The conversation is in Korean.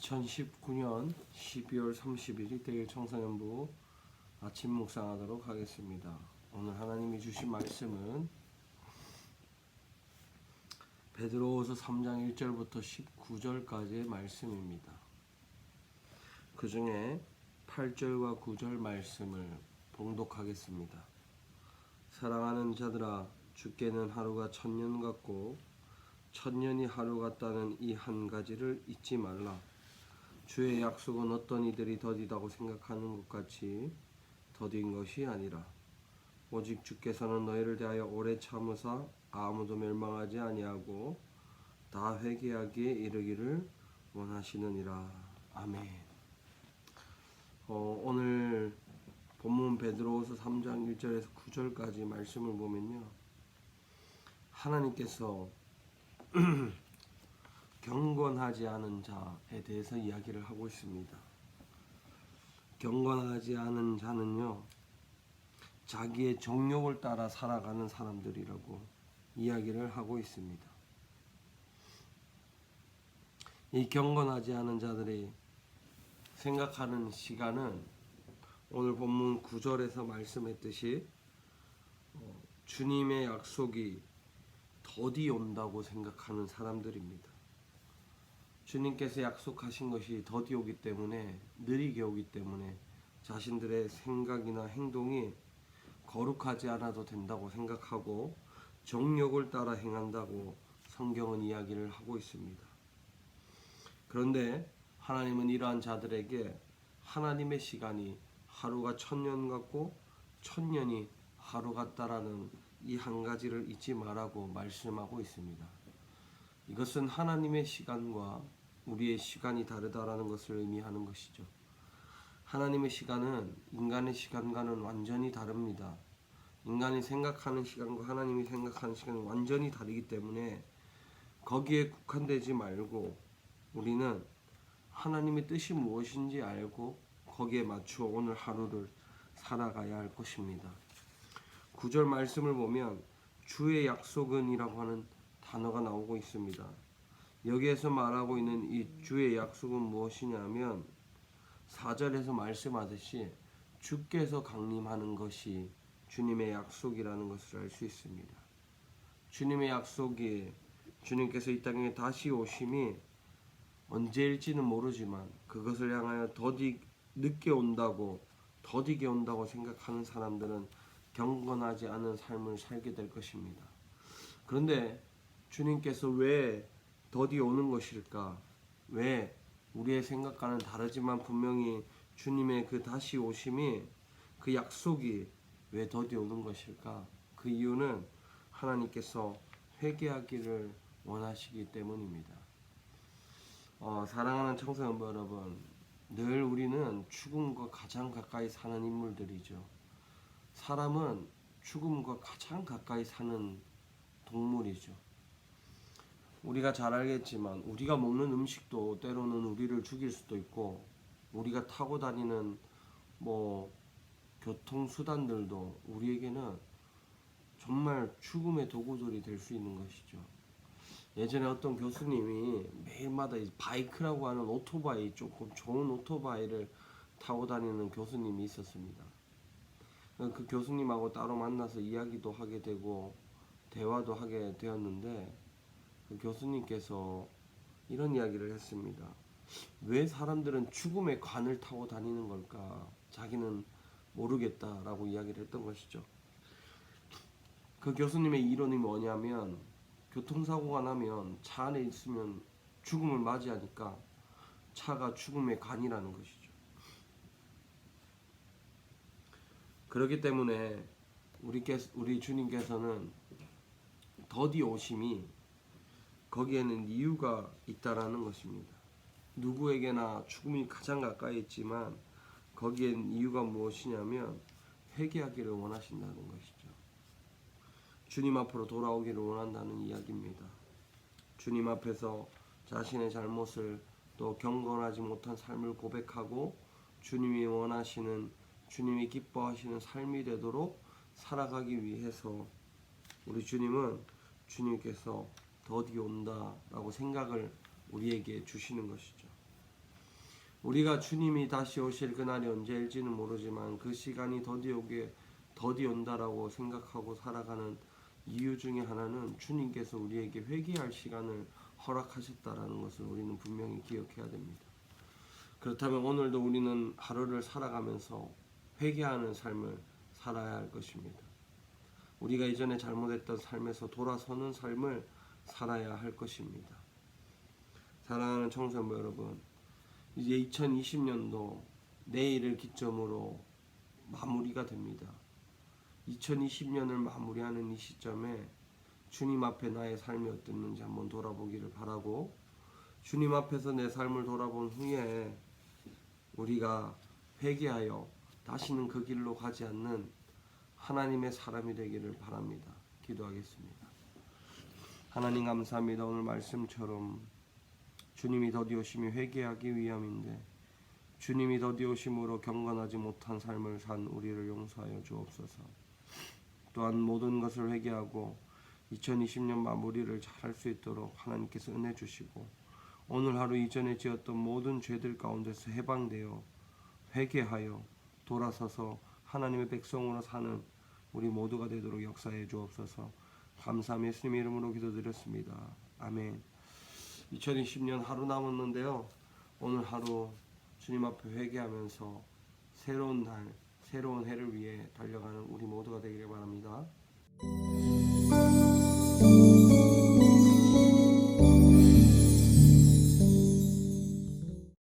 2019년 12월 30일 이태일 청소년부 아침 묵상하도록 하겠습니다. 오늘 하나님이 주신 말씀은 베드로후서 3장 1절부터 19절까지의 말씀입니다. 그 중에 8절과 9절 말씀을 봉독하겠습니다. 사랑하는 자들아, 주께는 하루가 천년 같고 천년이 하루 같다는 이 한 가지를 잊지 말라. 주의 약속은 어떤 이들이 더디다고 생각하는 것 같이 더딘 것이 아니라 오직 주께서는 너희를 대하여 오래 참으사 아무도 멸망하지 아니하고 다 회개하기에 이르기를 원하시느니라. 아멘. 오늘 본문 베드로후서 3장 1절에서 9절까지 말씀을 보면요, 하나님께서 경건하지 않은 자에 대해서 이야기를 하고 있습니다. 경건하지 않은 자는요, 자기의 정욕을 따라 살아가는 사람들이라고 이야기를 하고 있습니다. 이 경건하지 않은 자들이 생각하는 시간은 오늘 본문 9절에서 말씀했듯이 주님의 약속이 더디 온다고 생각하는 사람들입니다. 주님께서 약속하신 것이 더디 오기 때문에, 느리게 오기 때문에 자신들의 생각이나 행동이 거룩하지 않아도 된다고 생각하고 정욕을 따라 행한다고 성경은 이야기를 하고 있습니다. 그런데 하나님은 이러한 자들에게 하나님의 시간이 하루가 천년 같고 천년이 하루 같다라는 이 한 가지를 잊지 말라고 말씀하고 있습니다. 이것은 하나님의 시간과 우리의 시간이 다르다라는 것을 의미하는 것이죠. 하나님의 시간은 인간의 시간과는 완전히 다릅니다. 인간이 생각하는 시간과 하나님이 생각하는 시간은 완전히 다르기 때문에 거기에 국한되지 말고 우리는 하나님의 뜻이 무엇인지 알고 거기에 맞추어 오늘 하루를 살아가야 할 것입니다. 9절 말씀을 보면 주의 약속은 이라고 하는 단어가 나오고 있습니다. 여기에서 말하고 있는 이 주의 약속은 무엇이냐면 4절에서 말씀하듯이 주께서 강림하는 것이 주님의 약속이라는 것을 알 수 있습니다. 주님의 약속이 주님께서 이 땅에 다시 오심이 언제일지는 모르지만 그것을 향하여 늦게 온다고, 더디게 온다고 생각하는 사람들은 경건하지 않은 삶을 살게 될 것입니다. 그런데 주님께서 왜 더디 오는 것일까? 왜 우리의 생각과는 다르지만 분명히 주님의 그 다시 오심이, 그 약속이 왜 더디 오는 것일까? 그 이유는 하나님께서 회개하기를 원하시기 때문입니다. 사랑하는 청소년 여러분, 늘 우리는 죽음과 가장 가까이 사는 인물들이죠. 사람은 죽음과 가장 가까이 사는 동물이죠. 우리가 잘 알겠지만 우리가 먹는 음식도 때로는 우리를 죽일 수도 있고, 우리가 타고 다니는 교통수단들도 우리에게는 정말 죽음의 도구들이 될 수 있는 것이죠. 예전에 어떤 교수님이 매일마다 바이크라고 하는 오토바이, 조금 좋은 오토바이를 타고 다니는 교수님이 있었습니다. 그 교수님하고 따로 만나서 이야기도 하게 되고 대화도 하게 되었는데, 그 교수님께서 이런 이야기를 했습니다. 왜 사람들은 죽음의 관을 타고 다니는 걸까? 자기는 모르겠다라고 이야기를 했던 것이죠. 그 교수님의 이론이 뭐냐면, 교통사고가 나면 차 안에 있으면 죽음을 맞이하니까 차가 죽음의 관이라는 것이죠. 그렇기 때문에 우리 주님께서는 더디 오심이 거기에는 이유가 있다라는 것입니다. 누구에게나 죽음이 가장 가까이 있지만 거기엔 이유가 무엇이냐면 회개하기를 원하신다는 것이죠. 주님 앞으로 돌아오기를 원한다는 이야기입니다. 주님 앞에서 자신의 잘못을, 또 경건하지 못한 삶을 고백하고 주님이 원하시는, 주님이 기뻐하시는 삶이 되도록 살아가기 위해서 우리 주님은, 주님께서 더디 온다라고 생각을 우리에게 주시는 것이죠. 우리가 주님이 다시 오실 그날이 언제일지는 모르지만 그 시간이 더디 온다라고 생각하고 살아가는 이유 중에 하나는 주님께서 우리에게 회개할 시간을 허락하셨다라는 것을 우리는 분명히 기억해야 됩니다. 그렇다면 오늘도 우리는 하루를 살아가면서 회개하는 삶을 살아야 할 것입니다. 우리가 이전에 잘못했던 삶에서 돌아서는 삶을 살아야 할 것입니다. 사랑하는 청소년 여러분, 이제 2020년도 내일을 기점으로 마무리가 됩니다. 2020년을 마무리하는 이 시점에 주님 앞에 나의 삶이 어땠는지 한번 돌아보기를 바라고, 주님 앞에서 내 삶을 돌아본 후에 우리가 회개하여 다시는 그 길로 가지 않는 하나님의 사람이 되기를 바랍니다. 기도하겠습니다. 하나님 감사합니다. 오늘 말씀처럼 주님이 더디 오심이 회개하기 위함인데 주님이 더디 오심으로 경건하지 못한 삶을 산 우리를 용서하여 주옵소서. 또한 모든 것을 회개하고 2020년 마무리를 잘 할 수 있도록 하나님께서 은혜 주시고, 오늘 하루 이전에 지었던 모든 죄들 가운데서 해방되어 회개하여 돌아서서 하나님의 백성으로 사는 우리 모두가 되도록 역사해 주옵소서. 감사하며 예수님의 이름으로 기도드렸습니다. 아멘. 2020년 하루 남았는데요, 오늘 하루 주님 앞에 회개하면서 새로운 날, 새로운 해를 위해 달려가는 우리 모두가 되기를 바랍니다.